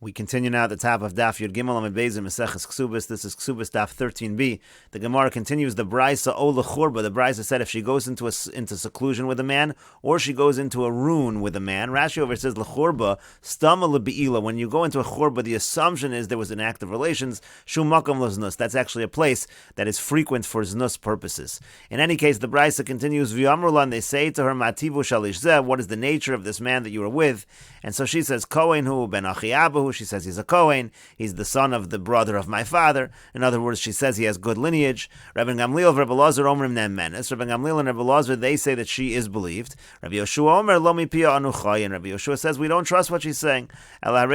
We continue now at the top of Daf Yud Gimel Amid Beis in Mesechet Kesuvos. This is Kesuvos Daf 13b. The Gemara continues the Brisa O L'Churba. The Brisa said if she goes into seclusion with a man, or she goes into a rune with a man. Rashi over says L'Churba Stama L'Be'ila. When you go into a Churba, the assumption is there was an act of relations. Shum Makam L'Znus. That's actually a place that is frequent for Znus purposes. In any case, the Brisa continues V'yamrulan. They say to her Mativu Shalish Zeh. What is the nature of this man that you are with? And so she says Kohen Hu Ben Achiabahu. She says he's a Kohen, he's the son of the brother of my father. In other words, she says he has good lineage. Rabbi Gamliel, Rabbi Lazar, Omrim Nem Menes. Rabbi Gamliel and Rabbi Lazar, they say that she is believed. Rabbi Yoshua Omer, Lo Mipia Anu Chay. And Rabbi Yoshua says we don't trust what she's saying. Rather,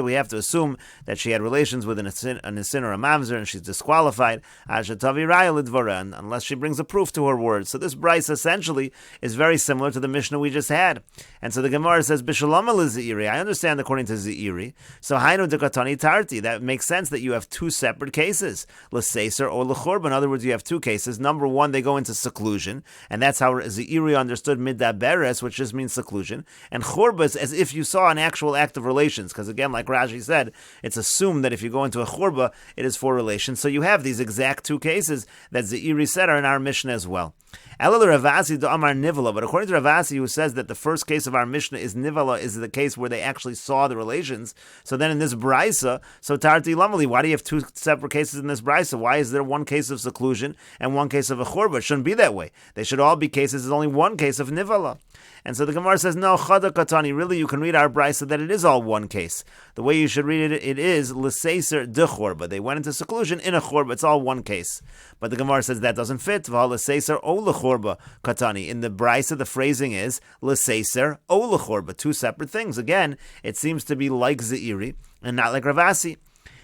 we have to assume that she had relations with an Asin or a Mamzer, and she's disqualified. Unless she brings a proof to her words. So this Bryce essentially is very similar to the Mishnah we just had. And so the Gemara says, Bishalama L'Ze'iri. I understand according to Ze'iri. So Hainu Dekatani Tarti. That makes sense that you have two separate cases. L'Seser or L'Churba. In other words, you have two cases. Number one, they go into seclusion. And that's how Ze'iri understood Midaberes, which just means seclusion. And Churba is as if you saw an actual act of relations. Because again, like Rashi said, it's assumed that if you go into a Churba, it is for relations. So you have these exact two cases that Ze'iri said are in our Mishnah as well. Ravasi do Amar Nivala, but according to Ravasi, who says that the first case of our Mishnah is Nivala, is the case where they actually saw the relations. So then in this Brisa, so Tarti Lamali, why do you have two separate cases in this Brisa? Why is there one case of seclusion and one case of a Churba? It shouldn't be that way. They should all be cases. There's only one case of Nivala. And so the Gemara says, no, Chada Katani, really you can read our Brisa that it is all one case. The way you should read it is L'Seiser de Churba. They went into seclusion in a Churba. It's all one case. But the Gemara says that doesn't fit. L'Seiser o L'Churba Katani. In the Brisa, the phrasing is L'Seiser o L'Churba. Two separate things. Again, it seems to be like Ze'iri and not like Ravasi.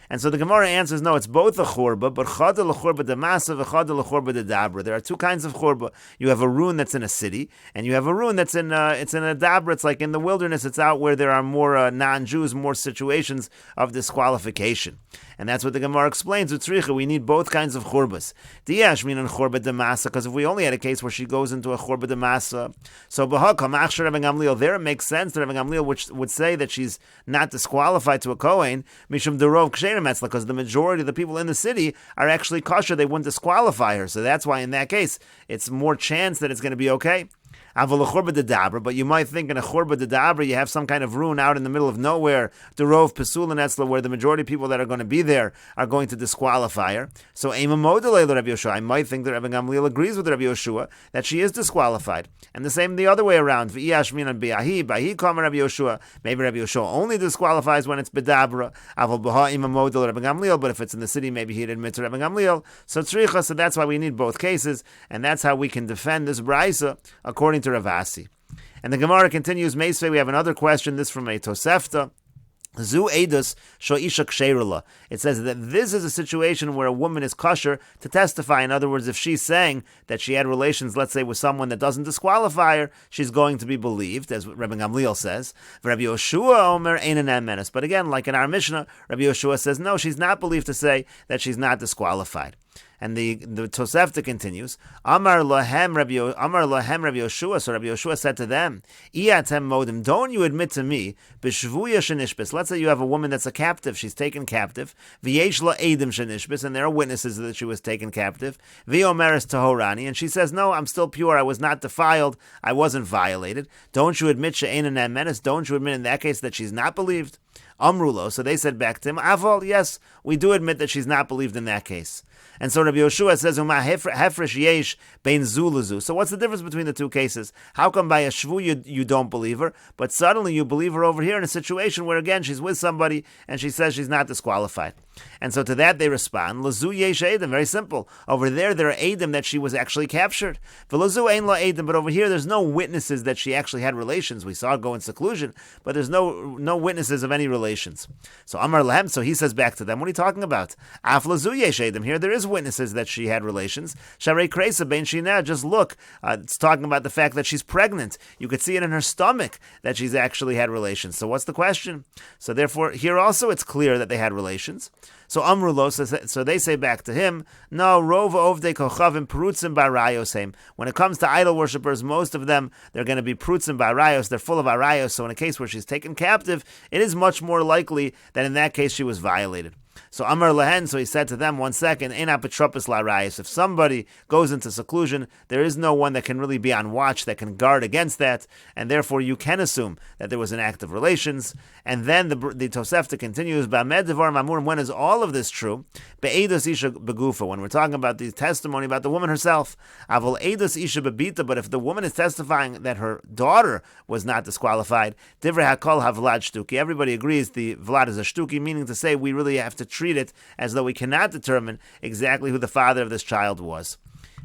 And so the Gemara answers, no, it's both a churba, but chada l'churba de masa v'chada l'churba de dabra. There are two kinds of churba. You have a rune that's in a city, and you have a rune that's in a dabra. It's like in the wilderness. It's out where there are more non-Jews, more situations of disqualification. And that's what the Gemara explains. We need both kinds of churbas. Diyash mean churba de masa, because if we only had a case where she goes into a churba de masa, so b'hakam achshar Rabbi Gamliel, there it makes sense that Rabbi Gamliel would say that she's not disqualified to a kohen mishum derov ksherim etzla, because the majority of the people in the city are actually kosher. They wouldn't disqualify her. So that's why in that case it's more chance that it's going to be okay. But you might think in a churba de dabra you have some kind of rune out in the middle of nowhere, derov pesul and etzla, where the majority of people that are going to be there are going to disqualify her. So I might think that Rabbi Gamliel agrees with Rabbi Yoshua that she is disqualified. And the same the other way around. Maybe Rabbi Yoshua only disqualifies when it's bedabra. But if it's in the city, maybe he'd admit to Rabbi Gamliel. So that's why we need both cases, and that's how we can defend this brisa according to Ravasi. And the Gemara continues, Meisvei, we have another question, this from a Tosefta. Zu edus shoisha ksherula. It says that this is a situation where a woman is kosher to testify. In other words, if she's saying that she had relations, let's say, with someone that doesn't disqualify her, she's going to be believed, as Rabbi Gamliel says. Rabbi Yoshua omer einan menes. But again, like in our Mishnah, Rabbi Yoshua says, no, she's not believed to say that she's not disqualified. And the Tosefta continues, Amar lahem Rabbi Yoshua. So Rabbi Yoshua said to them, Iatem modim, don't you admit to me, b'shvuya shenishbis. Let's say you have a woman that's a captive, she's taken captive, v'yesh la edim shenishbis, and there are witnesses that she was taken captive, v'omeres tahorani, and she says, no, I'm still pure, I was not defiled, I wasn't violated. Don't you admit she'enan menes? Don't you admit in that case that she's not believed? Amrulo. So they said back to him, Aval, yes, we do admit that she's not believed in that case. And so Rabbi Yoshua says, hefresh yesh bein zu. So what's the difference between the two cases? How come by a shvu you don't believe her, but suddenly you believe her over here in a situation where, again, she's with somebody and she says she's not disqualified? And so to that they respond, Lazu yesh edim, very simple. Over there are edim that she was actually captured. V'lazu ein la edim, but over here there's no witnesses that she actually had relations. We saw her go in seclusion, but there's no witnesses of any any relations. So Amar Lahem, so he says back to them, what are you talking about? Af lazu yesh edim. Here there is witnesses that she had relations. Sharei kreisa bein shina. Just look, it's talking about the fact that she's pregnant. You could see it in her stomach that she's actually had relations. So what's the question? So therefore, here also it's clear that they had relations. So Amrulo, so they say back to him, no, Rova ovdei kochavim prutzim barayosem. When it comes to idol worshippers, most of them, they're going to be prutzim barayos, they're full of arayos, so in a case where she's taken captive, it is much more likely that in that case she was violated. So Amar Lehen, so he said to them, 1 second, Ein apotropos la'arayos. If somebody goes into seclusion, there is no one that can really be on watch, that can guard against that, and therefore you can assume that there was an act of relations. And then the Tosefta continues, Ba'med devar mamurim, when is all of this true? Be'edos isha begufa, when we're talking about the testimony about the woman herself. Avol edos isha bebita, but if the woman is testifying that her daughter was not disqualified, divrei hakol havlad shtuki. Everybody agrees the vlad is a shtuki, meaning to say we really have to treat it as though we cannot determine exactly who the father of this child was.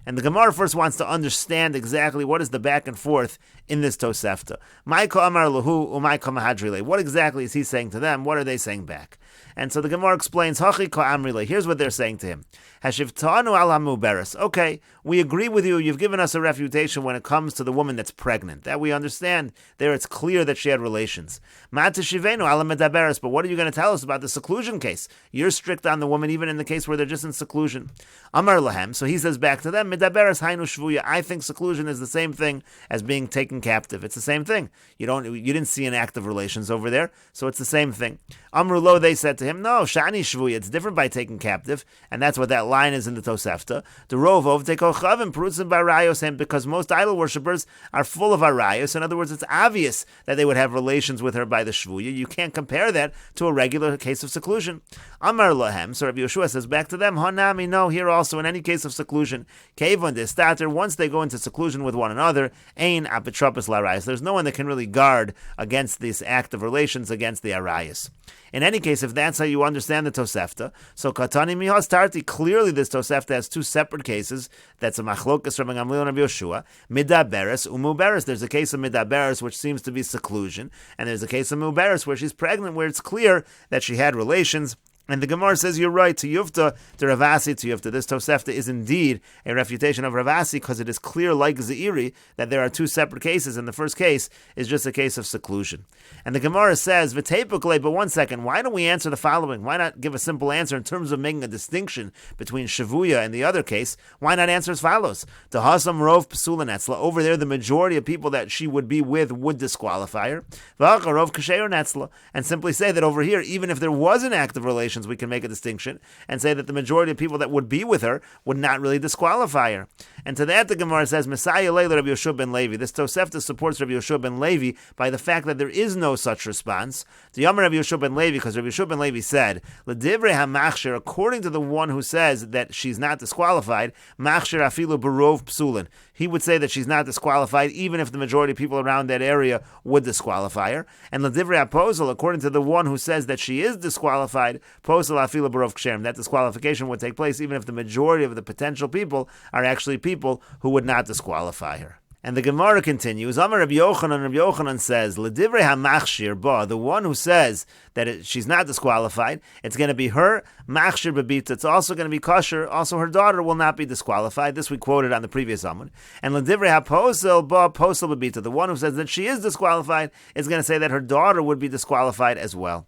And the Gemara first wants to understand exactly what is the back and forth in this Tosefta. Maiko amar lahu umaiko mahadrile. What exactly is he saying to them? What are they saying back? And so the Gemara explains, Hachi ko amrile. Here's what they're saying to him. Hashivtanu al hamuberes. Okay, we agree with you. You've given us a refutation when it comes to the woman that's pregnant. That we understand. There it's clear that she had relations. Matashivenu al medaberes. But what are you going to tell us about the seclusion case? You're strict on the woman even in the case where they're just in seclusion. Amar lahem. So he says back to them, medaberes hainu shvuya. I think seclusion is the same thing as being taken captive. It's the same thing. You didn't see an act of relations over there, so it's the same thing. Amrulo, they said to him, no, shani shvuya. It's different by taking captive, and that's what that line is in the Tosefta. The rovov tekochavim prutzim barayos, because most idol worshippers are full of arayos. In other words, it's obvious that they would have relations with her by the shvuya. You can't compare that to a regular case of seclusion. Amar lahem. So Rabbi Yeshua says back to them, hanami, no, here also in any case of seclusion, kevon destater, once they go into seclusion with one another, ein apotropos larayos. There's no one that can really guard against this act of relations against the arayos. In any case, if that's how you understand the Tosefta, so Katani Mihas Tarti, clearly this Tosefta has two separate cases. That's a machlokas from Gamliel and Rabbi Yeshua. Midaberes, umuberes. There's a case of midaberes, which seems to be seclusion, and there's a case of muberes, where she's pregnant, where it's clear that she had relations. And the Gemara says, you're right, to Yufta, to Ravasi, to Yufta. This Tosefta is indeed a refutation of Ravasi, because it is clear, like Zeiri, that there are two separate cases, and the first case is just a case of seclusion. And the Gemara says, V'tepukle, but 1 second, why don't we answer the following? Why not give a simple answer in terms of making a distinction between Shavuya and the other case? Why not answer as follows? To Hasam Rov P'sulan Netzla, over there the majority of people that she would be with would disqualify her. V'acha Rov Kasher Netzla, and simply say that over here, even if there was an act of relation, we can make a distinction and say that the majority of people that would be with her would not really disqualify her. And to that the Gemara says, Messiah Leila Rabbi Yeshua ben Levi. This Tosefta supports Rabbi Yeshua ben Levi by the fact that there is no such response. The Yom Rabbi Yeshua ben Levi, because Rabbi Yeshua ben Levi said, L'divrei hamachshir, according to the one who says that she's not disqualified, machshir afilu barov psulin. He would say that she's not disqualified even if the majority of people around that area would disqualify her. And L'divrei aposel, according to the one who says that she is disqualified, that disqualification would take place even if the majority of the potential people are actually people who would not disqualify her. And the Gemara continues, Amar Rabbi Yochanan says, L'divrei hamachshir ba, the one who says that she's not disqualified, it's going to be her, machshir bebita, it's also going to be kosher, also her daughter will not be disqualified. This we quoted on the previous Amud. And L'divrei haposel ba, posel bebita, the one who says that she is disqualified, is going to say that her daughter would be disqualified as well.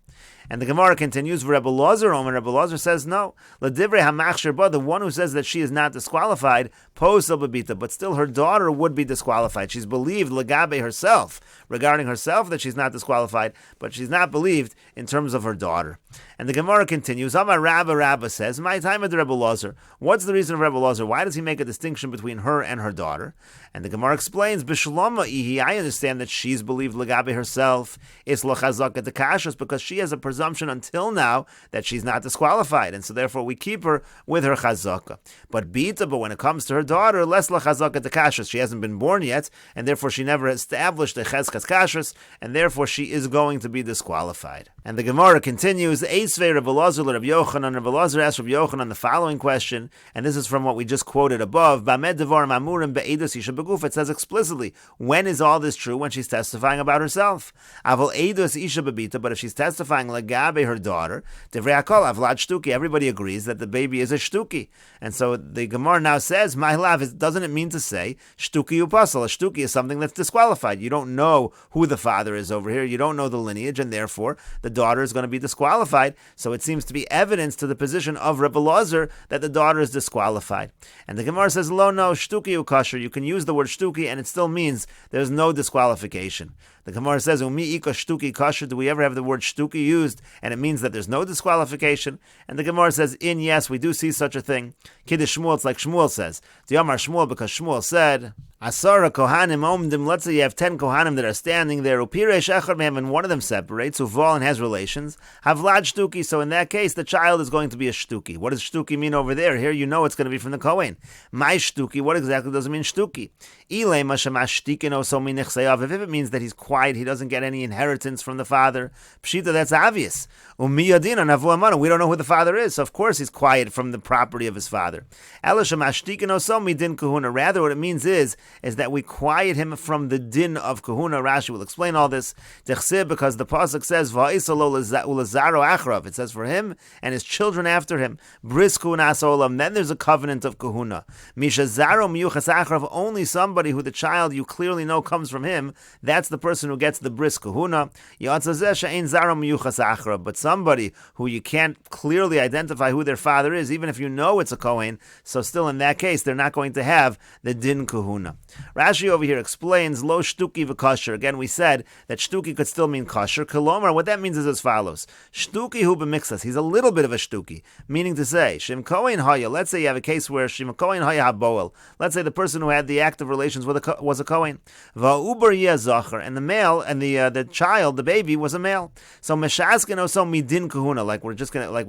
And the Gemara continues, Rebbe Lazar, Rebbe Lazar says, no, L'divrei hamachshir ba, the one who says that she is not disqualified, posel bebita, but still her daughter would be disqualified. She's believed legabe herself, regarding herself that she's not disqualified, but she's not believed in terms of her daughter. And the Gemara continues, Amar Rabba says, my time at the Rebbe Lazar, what's the reason of Rebbe Lazar? Why does he make a distinction between her and her daughter? And the Gemara explains, B'shloma ihi, I understand that she's believed legabe herself, is l'chazaka dekashos, because she has a presumption until now that she's not disqualified, and so therefore we keep her with her chazaka. But bita, but when it comes to her daughter, less l'chazaka dekashos, she hasn't been born yet, and therefore she never established a chezkas kashrus, and therefore she is going to be disqualified. And the Gemara continues, Eisvei Rebbe Lazar Rebbe Yochanan. Rebbe Lazar asked Rebbe Yochanan the following question, and this is from what we just quoted above. Bamed devarim amurim be'edus isha beguf. It says explicitly, when is all this true? When she's testifying about herself. Aval edus isha bebita, but if she's testifying disqualifying Lagabe, her daughter. Divrei Hakol Avlad Shtuki. Everybody agrees that the baby is a Shtuki. And so the Gemara now says, my love, doesn't it mean to say Shtuki Upasal? A Shtuki is something that's disqualified. You don't know who the father is over here. You don't know the lineage, and therefore the daughter is going to be disqualified. So it seems to be evidence to the position of Rebbe Lazar that the daughter is disqualified. And the Gemara says, lo, no, Shtuki Ukasher. You can use the word Shtuki, and it still means there's no disqualification. The Gemara says, Umi ika shtuki kasher. Do we ever have the word shtuki used, and it means that there's no disqualification? And the Gemara says, yes, we do see such a thing. Kiddush Shmuel, it's like Shmuel says. Diamar Shmuel, because Shmuel said, Asara kohanim omdim. Let's say you have 10 kohanim that are standing there. Upiresh echad mehem, and one of them separates. Uval and has relations. Havlad shtuki. So in that case, the child is going to be a shtuki. What does shtuki mean over there? Here, you know it's going to be from the Kohen. My shtuki. What exactly does it mean shtuki? Ilay mashamash shtikino so minichseyav. If it means that he's quiet, he doesn't get any inheritance from the father. Pshita, that's obvious. Umiyadina navu amanu. We don't know who the father is, so of course he's quiet from the property of his father. Elashamash shtikino so midin kahuna. Rather, what it means is that we quiet him from the din of kahuna. Rashi will explain all this. Because the pasuk says, it says for him and his children after him, bris kunas olam. Then there's a covenant of kahuna. Mishazaro miyuchas achrav. Only somebody who the child you clearly know comes from him, that's the person who gets the bris kahuna. But somebody who you can't clearly identify who their father is, even if you know it's a Kohen, so still in that case, they're not going to have the din kahuna. Rashi over here explains lo shtuki v'kosher. Again, we said that shtuki could still mean kosher. Kolomar, what that means is as follows: shtuki hu b'mixas. He's a little bit of a shtuki, meaning to say shim kohen haya. Let's say you have a case where shim kohen haya haboel. Let's say the person who had the act of relations was a kohen. Va'uber yeh zacher, and the male and the child, the baby, was a male. So meshaskin also midin kahuna. Like we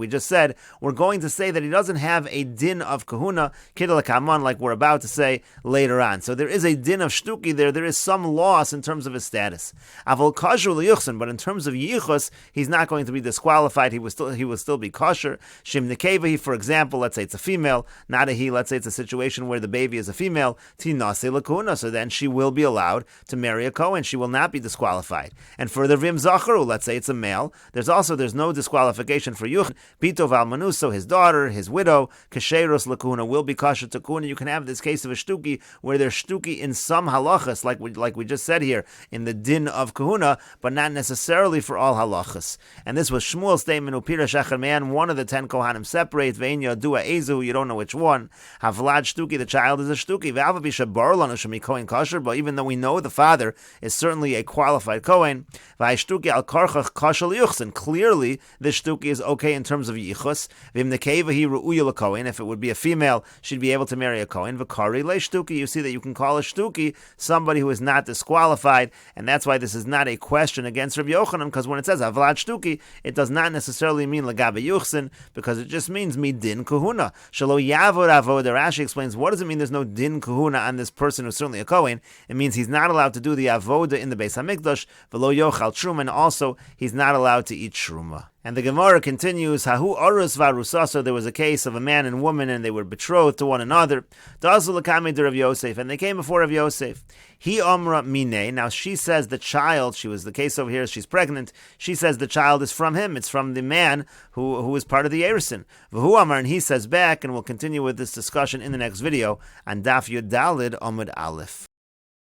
just said, we're going to say that he doesn't have a din of kahuna kidel kaman, like we're about to say later on. So there is a din of shtuki there. There is some loss in terms of his status. Avol kasher liyuchsin, but in terms of yichus, he's not going to be disqualified. He will still be kosher. Shim nekevahi, for example, let's say it's a female, not a he. Let's say it's a situation where the baby is a female. Tinase lakuna, so then she will be allowed to marry a Kohen. She will not be disqualified. And further, vim zacharu, let's say it's a male. There's no disqualification for yuch. Pitov al manuso, his daughter, his widow, kasheros lakuna, will be kosher to kuna. You can have this case of a shtuki where there's shtuki in some halachas, like we just said here, in the din of kahuna, but not necessarily for all halachas. And this was Shmuel's statement, upira shachar man, one of the 10 kohanim separate, vein yadua ezu, you don't know which one. Havlad shtuki, the child is a shtuki. V'avavisha barlan ushami kohen kosher, but even though we know the father is certainly a qualified kohen, v'ayshtuki al karchach kosher liyuchsin, clearly this shtuki is okay in terms of yichus. V'im nekeva hi ru'uya l'kohen, if it would be a female, she'd be able to marry a kohen. V'kari le shtuki, you see that you can call a shtuki somebody who is not disqualified, and that's why this is not a question against Rabbi Yochanan, because when it says avlad shtuki, it does not necessarily mean lagabe yuchsin, because it just means midin kahuna. Shalo yavod avoda. Rashi explains, what does it mean there's no din kahuna on this person who's certainly a kohen? It means he's not allowed to do the avoda in the Beis Hamikdash, v'lo yochal truma, and also he's not allowed to eat truma. And the Gemara continues, Hahu Arus Varusasa, there was a case of a man and woman, and they were betrothed to one another. Dazu Lakame de Rav Yosef, and they came before Rav Yosef. He Amra Mine, now she says the child, she was the case over here, she's pregnant, she says the child is from him, it's from the man who is part of the Erison. V'hu Amar, and he says back, and we'll continue with this discussion in the next video, on Daf Yud Dalid Amud Aleph.